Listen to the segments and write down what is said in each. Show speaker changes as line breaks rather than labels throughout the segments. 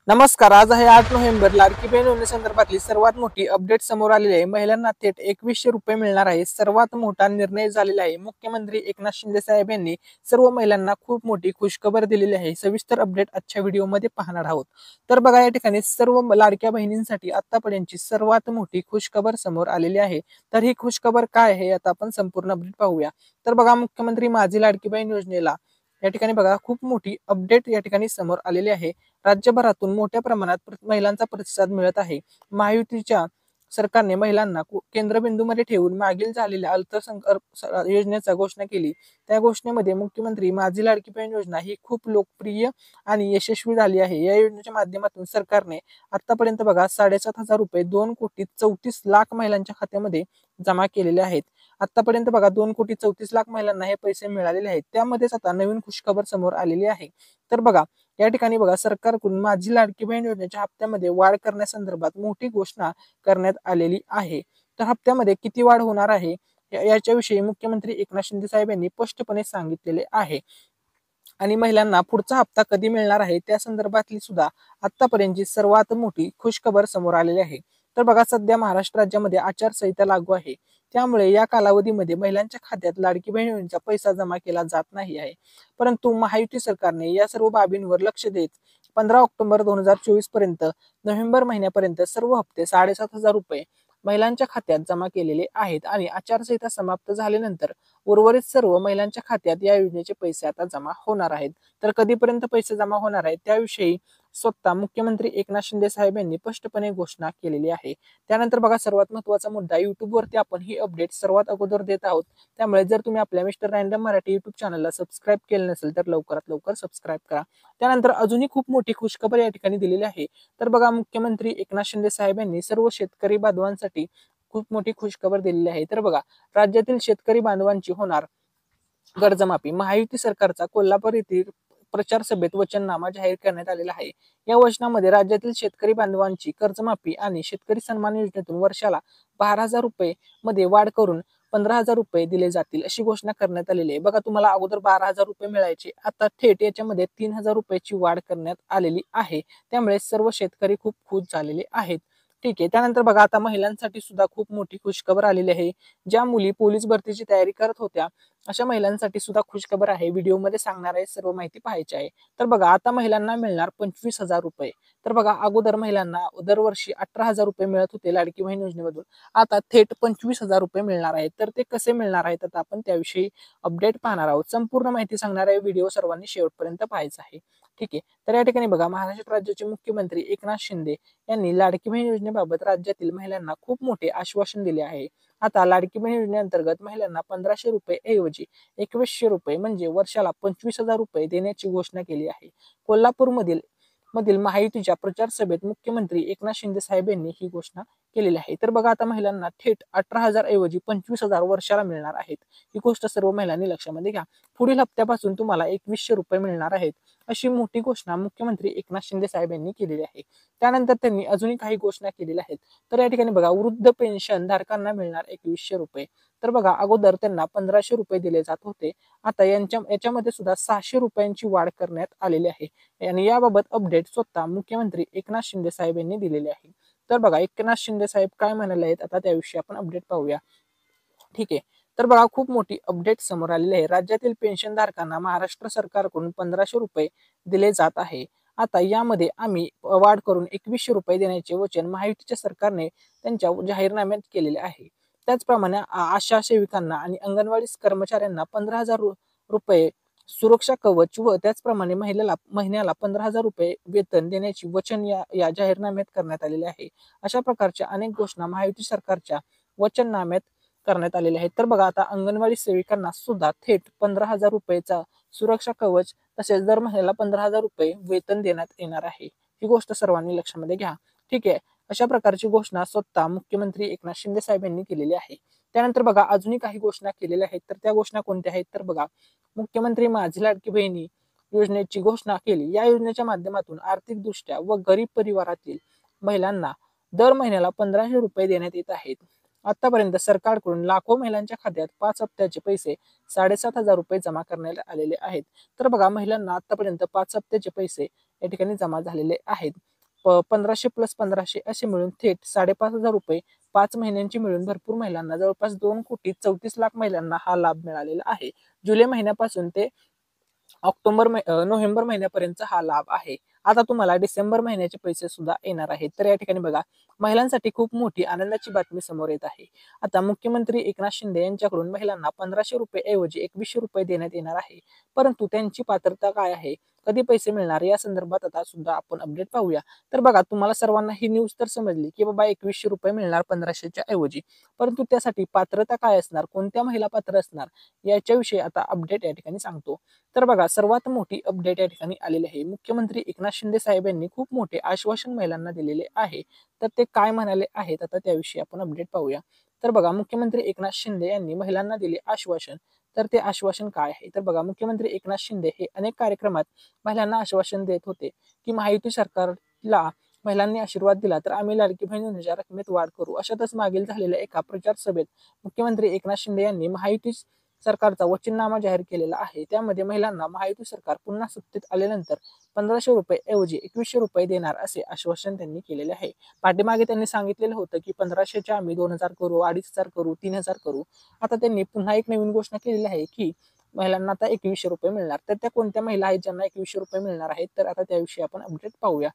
नमस्कार. आज आहे 8 नोव्हेंबर. लाडकी बहीण योजनेसंदर्भातली सर्वात मोठी अपडेट समोर आलेली आहे. महिलांना थेट 2100 रुपये मिळणार आहे. सर्वात मोठा निर्णय झालेला आहे. मुख्यमंत्री एकनाथ शिंदे साहेब यांनी सर्व महिलांना खूप मोठी खुशखबर दिलेली आहे. सविस्तर अपडेट आजच्या व्हिडिओमध्ये पाहणार आहोत. तर बघा, या ठिकाणी सर्व लाडक्या बहिणींसाठी आतापर्यंतची सर्वात मोठी खुशखबर समोर आलेली आहे. तर ही खुशखबर काय आहे, आता आपण संपूर्ण अपडेट पाहूया. तर बघा, मुख्यमंत्री माझी लाडकी बहीण योजनेला या ठिकाणी बघा खूप मोठी अपडेट या ठिकाणी समोर आलेली आहे. राज्यभरातून मोठ्या प्रमाणात महिलांचा प्रतिसाद मिळत आहे. महायुतीच्या सरकारने महिलांना केंद्रबिंदूमध्ये ठेवून मागील झालेल्या अर्थसंकल्प योजनेचा घोषणा केली. त्या घोषणेमध्ये मुख्यमंत्री माझी लाडकी बहीण योजना ही खूप लोकप्रिय आणि यशस्वी झाली आहे. या योजनेच्या माध्यमातून सरकारने आतापर्यंत बघा 7,500 रुपये 2,34,00,000 महिलांच्या खात्यामध्ये जमा केलेले आहेत. आतापर्यंत बघा 2,34,00,000 महिलांना हे पैसे मिळालेले आहेत. त्यामध्येच आता नवीन खुशखबर समोर आलेली आहे. तर बघा, या ठिकाणी बघा सरकारकडून माझी लाडकी बहीण योजनेच्या हप्त्यामध्ये वाढ करण्यासंदर्भात मोठी घोषणा करण्यात आलेली आहे. तर हप्त्यामध्ये किती वाढ होणार आहे याच्याविषयी मुख्यमंत्री एकनाथ शिंदे साहेब यांनी स्पष्टपणे सांगितलेले आहे. आणि महिलांना पुढचा हप्ता कधी मिळणार आहे त्या संदर्भातली सुद्धा आतापर्यंतची सर्वात मोठी खुशखबर समोर आलेली आहे. तर बघा, सध्या महाराष्ट्र राज्यामध्ये आचारसंहिता लागू आहे. त्यामुळे या कालावधीमध्ये महिलांच्या खात्यात लाडकी बहीण योजनेचा पैसा जमा केला जात नाही आहे. परंतु महायुती सरकारने या सर्व बाबींवर लक्ष देत 15 ऑक्टोबर 2024 पर्यंत नोव्हेंबर महिन्यापर्यंत सर्व हप्ते 7,500 रुपये महिलांच्या खात्यात जमा केलेले आहेत. आणि आचारसंहिता समाप्त झाल्यानंतर उर्वरित सर्व महिलांच्या खात्यात या योजनेचे पैसे आता जमा होणार आहेत. तर कधीपर्यंत पैसे जमा होणार आहेत त्याविषयी स्वतः मुख्यमंत्री एकनाथ शिंदे साहेब यांनी स्पष्टपणे घोषणा केलेली आहे. त्यानंतर बघा, सर्वात महत्त्वाचा मुद्दा, युट्यूबवरती आपण ही अपडेट सर्वात अगोदर देत आहोत. त्यामुळे जर तुम्ही आपल्या मिस्टर रँडम मराठी युट्यूब चॅनलला सबस्क्राईब केलं नसेल तर लवकरात लवकर सबस्क्राईब करा. त्यानंतर अजूनही खूप मोठी खुशखबर या ठिकाणी दिलेली आहे. तर बघा, मुख्यमंत्री एकनाथ शिंदे साहेब यांनी सर्व शेतकरी बांधवांसाठी खूप मोठी खुशखबर दिलेली आहे. तर बघा, राज्यातील शेतकरी बांधवांची होणार कर्जमाफी. महायुती सरकारचा कोल्हापूर येथील प्रचार सभेत वचननामा जाहीर करण्यात आलेला आहे. या वचनामध्ये राज्यातील शेतकरी बांधवांची कर्जमाफी आणि शेतकरी सन्मान योजनेतून वर्षाला 12,000 रुपये मध्ये वाढ करून 15,000 रुपये दिले जातील अशी घोषणा करण्यात आलेली आहे. बघा, तुम्हाला अगोदर 12,000 रुपये मिळायचे, आता थेट याच्यामध्ये 3,000 रुपयाची वाढ करण्यात आलेली आहे. त्यामुळे सर्व शेतकरी खूप खुश झालेले आहेत. ठीक आहे. त्यानंतर बघा, आता महिलांसाठी सुद्धा खूप मोठी खुशखबर आलेली आहे. ज्या मुली पोलीस भरतीची तयारी करत होत्या अशा महिलांसाठी सुद्धा खुशखबर आहे. व्हिडिओमध्ये सांगणार आहे, सर्व माहिती पाहायची आहे. तर बघा, आता महिलांना मिळणार 25,000 रुपये. तर बघा, अगोदर महिलांना दरवर्षी 18,000 रुपये मिळत होते लाडकी बहीण योजनेमधून, आता थेट 25,000 रुपये मिळणार आहेत. तर ते कसे मिळणार आहेत आता आपण त्याविषयी अपडेट पाहणार आहोत. संपूर्ण माहिती सांगणार आहे. व्हिडिओ सर्वांनी शेवटपर्यंत पाहायचा आहे. ठीक आहे. तर या ठिकाणी बघा, महाराष्ट्र राज्याचे मुख्यमंत्री एकनाथ शिंदे यांनी लाडकी बहीण योजनेबाबत राज्यातील महिलांना खूप मोठे आश्वासन दिले आहे. आता लाडकी बहीण योजनेअंतर्गत महिलांना 1,500 रुपये ऐवजी 2,100 रुपये म्हणजे वर्षाला 25,000 रुपये देण्याची घोषणा केली आहे. कोल्हापूरमधील महायुतीच्या प्रचार सभेत मुख्यमंत्री एकनाथ शिंदे साहेब यांनी ही घोषणा केलेली आहे. तर बघा, आता महिलांना थेट 18,000 ऐवजी 25,000 वर्षाला मिळणार आहेत. ही गोष्ट सर्व महिलांनी लक्षामध्ये घ्या. पुढील हप्त्यापासून तुम्हाला 2,100 रुपये मिळणार आहेत अशी मोठी घोषणा मुख्यमंत्री एकनाथ शिंदे साहेब यांनी केलेली आहे. त्यानंतर त्यांनी अजूनही काही घोषणा केलेल्या आहेत. तर या ठिकाणी बघा, वृद्ध पेन्शन धारकांना मिळणार 2,100 रुपये. तर बघा, अगोदर त्यांना 1,500 रुपये दिले जात होते, आता याच्यामध्ये सुद्धा 600 रुपयांची वाढ करण्यात आलेली आहे. आणि याबाबत अपडेट स्वतः मुख्यमंत्री एकनाथ शिंदे साहेब यांनी दिलेले आहे. तर बघा, एकनाथ शिंदे साहेब काय म्हणाले आहेत आता त्याविषयी आपण अपडेट पाहूया. ठीक आहे. तर बघा, खूप मोठी अपडेट समोर आलेली आहे. राज्यातील पेन्शनधारकांना महाराष्ट्र सरकारकडून 1,500 रुपये दिले जात आहे. आता यामध्ये आम्ही वाढ करून 2,100 रुपये देण्याचे वचन महायुतीच्या सरकारने त्यांच्या जाहीरनाम्यात केलेले आहे. त्याचप्रमाणे आशा सेविकांना आणि अंगणवाडी कर्मचाऱ्यांना 15,000 रुपये सुरक्षा कवच व त्याचप्रमाणे महिन्याला 15,000 रुपये वेतन देण्याची वचन या जाहीरनाम्यात करण्यात आलेले आहे. अशा प्रकारच्या अनेक घोषणा महायुती सरकारच्या वचननाम्यात करण्यात आलेले आहेत. तर बघा, आता अंगणवाडी सेविकांना सुद्धा थेट 15,000 रुपयेचा सुरक्षा कवच तसेच दर महिन्याला 15,000 रुपये वेतन देण्यात येणार आहे. ही गोष्ट सर्वांनी लक्षामध्ये घ्या. ठीक आहे. अशा प्रकारची घोषणा स्वतः मुख्यमंत्री एकनाथ शिंदे साहेब यांनी केलेली आहे. त्यानंतर बघा, अजूनही काही घोषणा केलेल्या आहेत. तर त्या घोषणा कोणत्या आहेत तर बघा, मुख्यमंत्री माझी लाडकी बहिणी योजनेची घोषणा केली. या योजनेच्या माध्यमातून आर्थिकदृष्ट्या व गरीब परिवारातील महिलांना दर महिन्याला 1,500 रुपये देण्यात येत आहेत. आतापर्यंत सरकारकडून लाखो महिलांच्या खात्यात 5 हप्त्याचे पैसे 7,500 रुपये जमा करण्यात आलेले आहेत. तर बघा, महिलांना आतापर्यंत 5 हप्त्याचे पैसे या ठिकाणी जमा झालेले आहेत. 1500 प्लस 1500 असे मिळून थेट 5,500 रुपये 5 महिन्यांची मिळून भरपूर महिलांना जवळपास 2,34,00,000 महिलांना हा लाभ मिळालेला आहे. जुलै महिन्यापासून ते नोव्हेंबर महिन्यापर्यंतचा हा लाभ आहे. आता तुम्हाला डिसेंबर महिन्याचे पैसे सुद्धा येणार आहेत. तर या ठिकाणी बघा, महिलांसाठी खूप मोठी आनंदाची बातमी समोर येत आहे. आता मुख्यमंत्री एकनाथ शिंदे यांच्याकडून महिलांना 1,500 रुपये ऐवजी 2,100 रुपये देण्यात येणार आहे. परंतु त्यांची पात्रता काय आहे, कधी पैसे मिळणार या संदर्भात आता सुद्धा आपण अपडेट पाहूया. तर बघा, तुम्हाला सर्वांना ही न्यूज तर समजली की बाबा 2,100 रुपये मिळणार 1,500च्या ऐवजी. परंतु त्यासाठी पात्रता काय असणार, कोणत्या महिला पात्र असणार याच्याविषयी आता अपडेट या ठिकाणी सांगतो. तर बघा, सर्वात मोठी अपडेट या ठिकाणी आलेली आहे. मुख्यमंत्री एकनाथ शिंदे साहेब यांनी खूप मोठे आश्वासन महिलांना दिलेले आहे. तर ते काय म्हणाले आहेत आता त्याविषयी आपण अपडेट पाहूया. तर बघा, मुख्यमंत्री एकनाथ शिंदे यांनी महिलांना दिले आश्वासन. तर ते आश्वासन काय आहे, तर बघा, मुख्यमंत्री एकनाथ शिंदे हे अनेक कार्यक्रमात महिलांना आश्वासन देत होते की महायुती सरकारला महिलांनी आशीर्वाद दिला तर आम्ही लाडकी बहीण योजनेच्या रकमेत वाढ करू. अशातच मागील झालेल्या एका प्रचार सभेत मुख्यमंत्री एकनाथ शिंदे यांनी महायुती सरकारचा वचननामा जाहीर केलेला आहे. त्यामध्ये महिलांना महायुती सरकार पुन्हा सत्तेत आल्यानंतर 1,500 रुपये ऐवजी 2,100 रुपये देणार असे आश्वासन त्यांनी केलेले आहे. पाठीमागे त्यांनी सांगितलेलं होतं की 1,500च्या आम्ही 2,000 करू, 2,500 करू, 3,000 करू. आता त्यांनी पुन्हा एक नवीन घोषणा केलेली आहे की महिलांना आता 2,100 रुपये मिळणार. तर त्या कोणत्या महिला आहेत ज्यांना 2,100 रुपये मिळणार आहेत, तर आता त्याविषयी आपण अपडेट पाहूया.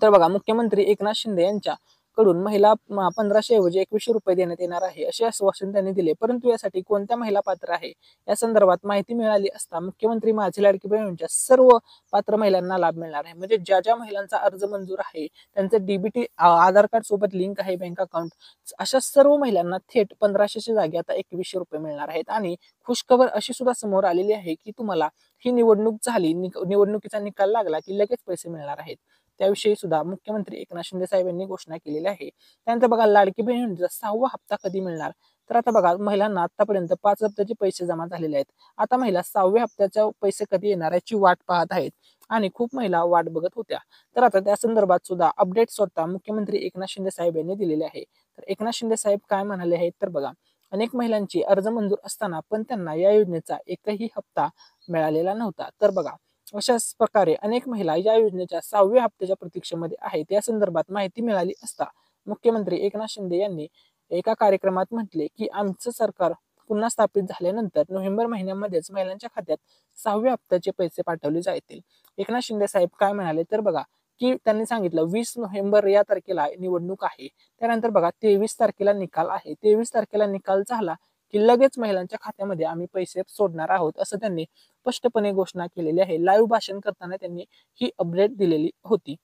तर बघा, मुख्यमंत्री एकनाथ शिंदे यांच्या कडून महिला 1,500 ऐवजी 2,100 रुपये देण्यात येणार आहे असे आश्वासन त्यांनी दिले. परंतु यासाठी कोणत्या महिला पात्र आहे या संदर्भात माहिती मिळाली असता मुख्यमंत्री माझी लाडकी बहीण योजनेच्या सर्व पात्र महिलांना लाभ मिळणार आहे. म्हणजे ज्या ज्या महिलांचा अर्ज मंजूर आहे, त्यांचं डीबीटी आधार कार्ड सोबत लिंक आहे बँक अकाउंट, अशा सर्व महिलांना थेट 1,500च्या जागी आता 2,100 रुपये मिळणार आहेत. आणि खुशखबर अशी सुद्धा समोर आलेली आहे की तुम्हाला ही निवडणूक झाली, निवडणुकीचा निकाल लागला की लगेच पैसे मिळणार आहेत. त्याविषयी सुद्धा मुख्यमंत्री एकनाथ शिंदे साहेब यांनी घोषणा केलेली आहे. त्यानंतर बघा, लाडकी बहीण योजनेचा 6वा हप्ता कधी मिळणार, तर आता बघा, महिलांना आतापर्यंत 5 हप्त्याचे पैसे जमा झालेले आहेत. आता महिला 6व्या हप्त्याचे पैसे कधी येणार याची वाट पाहत आहेत आणि खूप महिला वाट बघत होत्या. तर आता त्या संदर्भात सुद्धा अपडेट स्वतः मुख्यमंत्री एकनाथ शिंदे साहेब यांनी दिलेले आहे. तर एकनाथ शिंदे साहेब काय म्हणाले आहेत, तर बघा, अनेक महिलांची अर्ज मंजूर असताना पण त्यांना या योजनेचा एकही हप्ता मिळालेला नव्हता. तर बघा, अशाच प्रकारे अनेक महिला या योजनेच्या 6व्या हप्त्याच्या प्रतीक्षेमध्ये आहेत. या संदर्भात माहिती मिळाली असता मुख्यमंत्री एकनाथ शिंदे यांनी एका कार्यक्रमात म्हटले की आमचं सरकार पुन्हा स्थापित झाल्यानंतर नोव्हेंबर महिन्यामध्येच महिलांच्या खात्यात 6व्या हप्त्याचे पैसे पाठवले जातील. एकनाथ शिंदे साहेब काय म्हणाले, तर बघा, की त्यांनी सांगितलं 20 नोव्हेंबर या तारखेला निवडणूक आहे. त्यानंतर बघा, 23 तारखेला निकाल आहे. 23 तारखेला निकाल झाला की लगेच महिलांच्या खात्यामध्ये आम्ही पैसे सोडणार आहोत असं त्यांनी स्पष्टपणे घोषणा केलेली आहे. लाईव्ह भाषण करताना त्यांनी ही अपडेट दिलेली होती.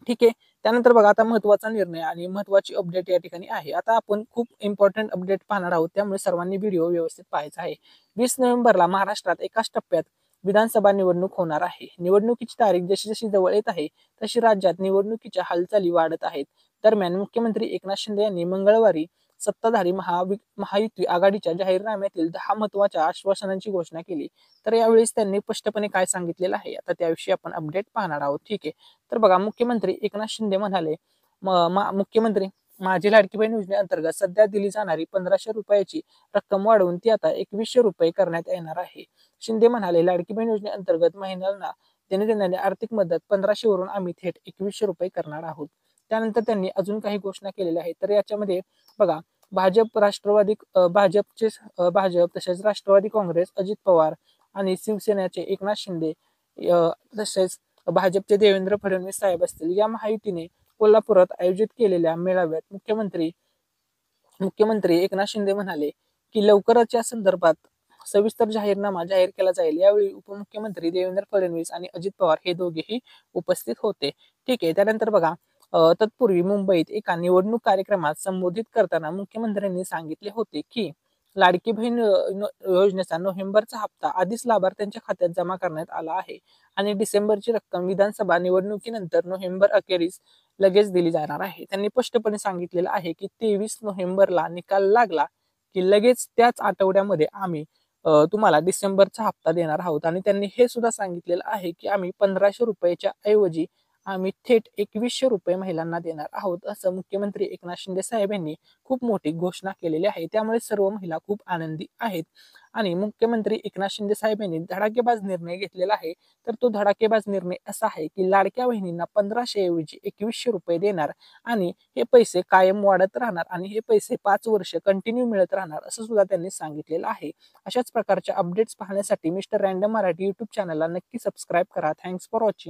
ठीक आहे. त्यानंतर बघा, आता महत्वाचा निर्णय आणि महत्वाची अपडेट या ठिकाणी आहे. आता आपण खूप इम्पॉर्टंट अपडेट पाहणार आहोत, त्यामुळे सर्वांनी व्हिडिओ व्यवस्थित पाहायचा आहे. 20 नोव्हेंबरला महाराष्ट्रात एकाच टप्प्यात विधानसभा निवडणूक होणार आहे. निवडणुकीची तारीख जशी जशी जवळ येत आहे तशी राज्यात निवडणुकीच्या हालचाली वाढत आहेत. दरम्यान मुख्यमंत्री एकनाथ शिंदे यांनी मंगळवारी सत्ताधारी महायुती आघाडीच्या जाहीरनाम्यातील 10 महत्वाच्या आश्वासनांची घोषणा केली. तर यावेळेस त्यांनी स्पष्टपणे काय सांगितलेलं आहे आता त्याविषयी आपण अपडेट पाहणार आहोत. ठीक आहे. तर बघा, मुख्यमंत्री एकनाथ शिंदे म्हणाले, मुख्यमंत्री माझी लाडकी बहीण योजनेअंतर्गत सध्या दिली जाणारी 1,500 रुपयाची रक्कम वाढवून ती आता 2,100 रुपये करण्यात येणार आहे. शिंदे म्हणाले, लाडकी बहीण योजनेअंतर्गत महिलांना देण्यात येणारी आर्थिक मदत 1,500 वरून आम्ही थेट 2,100 रुपये करणार आहोत. त्यानंतर त्यांनी अजून काही घोषणा केलेल्या आहेत. तर याच्यामध्ये बघा, भाजप तसेच राष्ट्रवादी काँग्रेस अजित पवार आणि शिवसेनेचे एकनाथ शिंदे तसेच भाजपचे देवेंद्र फडणवीस साहेब असतील या महायुतीने कोल्हापुरात आयोजित केलेल्या मेळाव्यात मुख्यमंत्री एकनाथ शिंदे म्हणाले की लवकरच या संदर्भात सविस्तर जाहीरनामा जाहीर केला जाईल. यावेळी उपमुख्यमंत्री देवेंद्र फडणवीस आणि अजित पवार हे दोघेही उपस्थित होते. ठीक आहे. त्यानंतर बघा, तत्पूर्वी मुंबईत एका निवडणूक कार्यक्रमात संबोधित करताना मुख्यमंत्र्यांनी सांगितले होते की लाडकी बहीण योजनेचा नोव्हेंबरचा हप्ता आधीच लाभार्थ्यांच्या खात्यात जमा करण्यात आला आहे आणि डिसेंबरची रक्कम विधानसभा निवडणुकीनंतर नोव्हेंबर अखेरीस लगेच दिली जाणार आहे. त्यांनी स्पष्टपणे सांगितलेलं आहे की 23 नोव्हेंबरला निकाल लागला की लगेच त्याच आठवड्यामध्ये आम्ही तुम्हाला डिसेंबरचा हप्ता देणार आहोत. आणि त्यांनी हे सुद्धा सांगितलेलं आहे की आम्ही 1,500 रुपयाच्या ऐवजी आम्ही थेट 2,100 रुपये महिलांना देणार आहोत असं मुख्यमंत्री एकनाथ शिंदे साहेब यांनी खूप मोठी घोषणा केलेली आहे. त्यामुळे सर्व महिला खूप आनंदी आहेत. आणि मुख्यमंत्री एकनाथ शिंदे साहेब यांनी धडाकेबाज निर्णय घेतलेला आहे. तर तो धडाकेबाज निर्णय असा आहे की लाडक्या बहिणींना 1500 ऐवजी 2100 रुपये देणार आणि हे पैसे कायम वाढत राहणार आणि हे पैसे 5 वर्ष कंटिन्यू मिळत राहणार असं सुद्धा त्यांनी सांगितलेलं आहे. अशाच प्रकारच्या अपडेट्स पाहण्यासाठी मिस्टर रँडम मराठी यूट्यूब चॅनलला नक्की सबस्क्राईब करा. Thanks for watching.